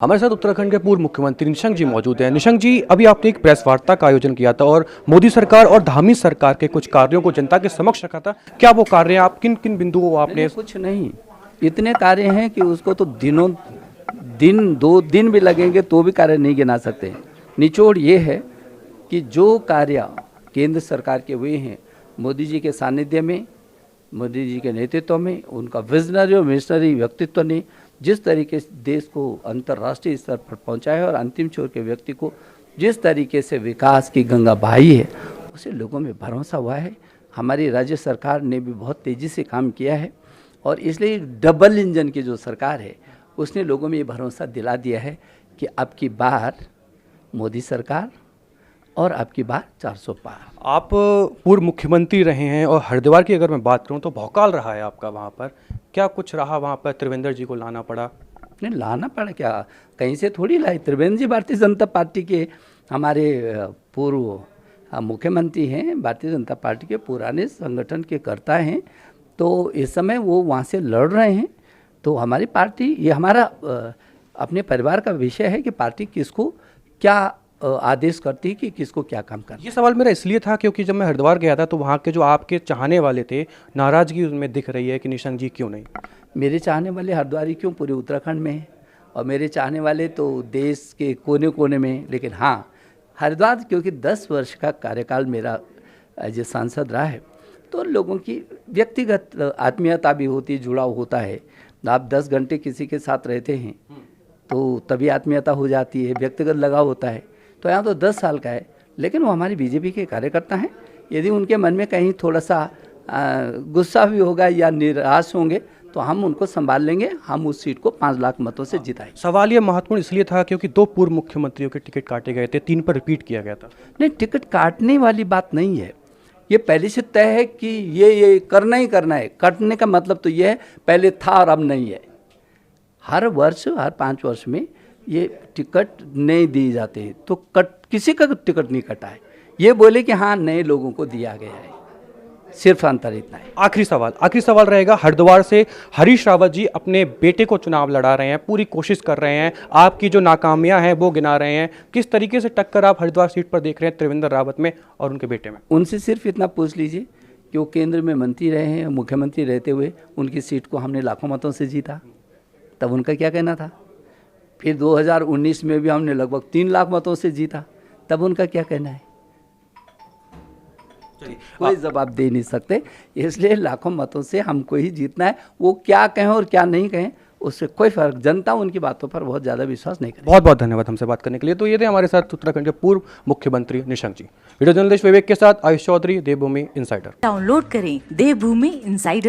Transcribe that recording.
हमारे साथ उत्तराखंड के पूर्व मुख्यमंत्री निशंक जी मौजूद हैं। निशंक जी, अभी आपने एक प्रेस वार्ता का आयोजन किया था और मोदी सरकार और धामी सरकार के कुछ कार्यों को जनता के समक्ष रखा था। क्या वो कार्य हैं? आप किन किन बिंदुओं को आपने? कुछ नहीं, इतने कार्य हैं कि उसको तो दो दिन भी लगेंगे तो भी कार्य नहीं गिना सकते। निचोड़ ये है कि जो कार्य केंद्र सरकार के हुए हैं मोदी जी के सानिध्य में, मोदी जी के नेतृत्व में, उनका विजनरी और मिशनरी व्यक्तित्व ने जिस तरीके से देश को अंतर्राष्ट्रीय स्तर पर पहुंचाया और अंतिम छोर के व्यक्ति को जिस तरीके से विकास की गंगा बहाई है, उसे लोगों में भरोसा हुआ है। हमारी राज्य सरकार ने भी बहुत तेज़ी से काम किया है और इसलिए डबल इंजन की जो सरकार है उसने लोगों में ये भरोसा दिला दिया है कि अब की बार मोदी सरकार और अब की बार 400 पार। आप पूर्व मुख्यमंत्री रहे हैं और हरिद्वार की अगर मैं बात करूं तो भौकाल रहा है आपका वहां पर। क्या कुछ रहा वहां पर? त्रिवेंद्र जी को लाना पड़ा? नहीं, लाना पड़ा क्या, कहीं से थोड़ी लाई। त्रिवेंद्र जी भारतीय जनता पार्टी के हमारे पूर्व मुख्यमंत्री हैं, भारतीय जनता पार्टी के पुराने संगठन के कर्ता हैं। तो इस समय वो वहाँ से लड़ रहे हैं। तो हमारी पार्टी, ये हमारा अपने परिवार का विषय है कि पार्टी किसको क्या आदेश करती है कि किसको क्या काम करना। ये सवाल मेरा इसलिए था क्योंकि जब मैं हरिद्वार गया था तो वहाँ के जो आपके चाहने वाले थे, नाराजगी उनमें दिख रही है कि निशंक जी क्यों नहीं। मेरे चाहने वाले हरिद्वारी क्यों, पूरे उत्तराखंड में है और मेरे चाहने वाले तो देश के कोने कोने में। लेकिन हाँ, हरिद्वार क्योंकि 10 वर्ष का कार्यकाल मेरा एज ए सांसद रहा है तो लोगों की व्यक्तिगत आत्मीयता भी होती है, जुड़ाव होता है। आप 10 घंटे किसी के साथ रहते हैं तो तभी आत्मीयता हो जाती है, व्यक्तिगत लगाव होता है। तो यहाँ तो 10 साल का है, लेकिन वो हमारी बीजेपी के कार्यकर्ता हैं। यदि उनके मन में कहीं थोड़ा सा गुस्सा भी होगा या निराश होंगे तो हम उनको संभाल लेंगे। हम उस सीट को 5 लाख मतों से जिताएंगे। सवाल ये महत्वपूर्ण इसलिए था क्योंकि 2 पूर्व मुख्यमंत्रियों के टिकट काटे गए थे, 3 पर रिपीट किया गया था। नहीं, टिकट काटने वाली बात नहीं है। ये पहले से तय है कि ये करना ही करना है। कटने का मतलब तो ये है पहले था और अब नहीं है। हर वर्ष, हर 5 वर्ष में ये टिकट नहीं दिए जाते हैं तो किसी का टिकट नहीं कटा है। ये बोले कि हाँ नए लोगों को दिया गया है, सिर्फ अंतर इतना है। आखिरी सवाल रहेगा। हरिद्वार से हरीश रावत जी अपने बेटे को चुनाव लड़ा रहे हैं, पूरी कोशिश कर रहे हैं, आपकी जो नाकामियां हैं वो गिना रहे हैं। किस तरीके से टक्कर आप हरिद्वार सीट पर देख रहे हैं त्रिवेंद्र रावत में और उनके बेटे में? उनसे सिर्फ इतना पूछ लीजिए कि वो केंद्र में मंत्री रहे हैं, मुख्यमंत्री रहते हुए उनकी सीट को हमने लाखों मतों से जीता, तब उनका क्या कहना था। फिर 2019 में भी हमने लगभग 3 लाख मतों से जीता, तब उनका क्या कहना है। कोई जवाब दे नहीं सकते। इसलिए लाखों मतों से हमको ही जीतना है। वो क्या कहें और क्या नहीं कहें उससे कोई फर्क, जनता उनकी बातों पर बहुत ज़्यादा विश्वास नहीं करेगी। बहुत बहुत धन्यवाद हमसे बात करने के लिए। तो ये थे हमारे साथ उत्तराखंड के पूर्व मुख्यमंत्री निशंक जी। वीडियो जर्नलिस्ट विवेक के साथ आयुष चौधरी, देवभूमि इनसाइडर। डाउनलोड करें देवभूमि इनसाइडर।